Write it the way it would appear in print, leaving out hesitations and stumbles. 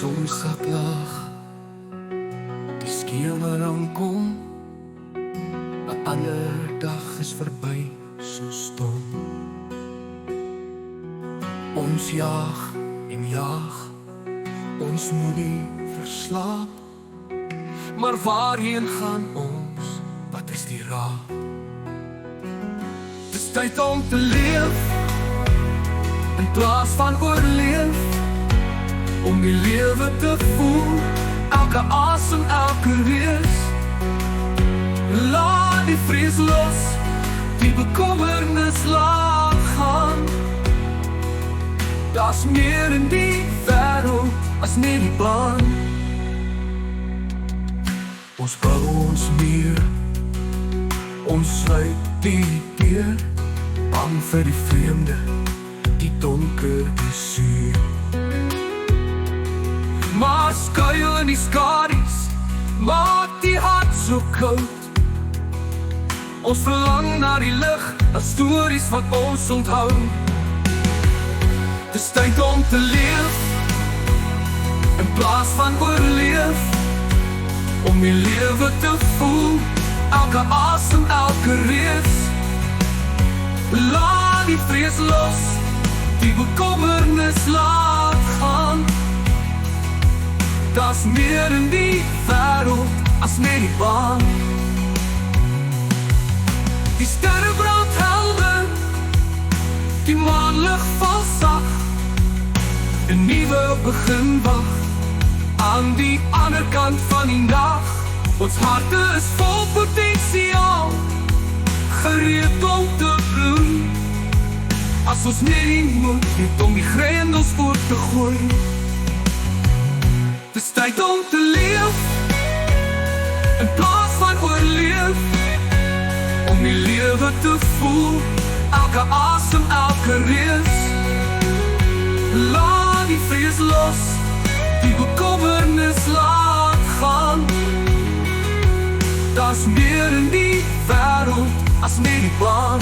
son sak lag, die skemering kom, 'n ander dag is verby so stom. Ons jaag en jaag, ons moet nie verslaap, maar waarheen gaan ons, wat is die raad? Dis tyd om te leef, in plaas van oorleef, om die lewe te voel, elke asem, elke reus. Laat die vrees los, die bekommernis laat gaan. Daar's meer in die wêreld as net die baan. Ons bou ons muur, ons sluit die deur, bang vir die vreemde, die donker, die suur. Maar skuil in die skadu's, maak die hart so koud. Ons verlang na die lig, na stories wat ons onthou. Dis tyd om te leef, in plaas van oorleef, om die lewe te voel, elke asem, elke reus. Laat die vrees los, die bekommernis laat gaan. Daar's meer in die wêreld as net die baan. Die sterre brand helder, die maanlig val sag, 'n nuwe begin wag, aan die ander kant van die nag. Ons harte is vol potensiaal, gereed om te bloei, as ons net die moed het om die grendels voor te gooi. Dis tyd om te leef, in plaas van oorleef, om die lewe te voel, elke asem, elke reus. Laat die vrees los, die bekommernis laat gaan. Daar's meer in die wêreld as net die baan.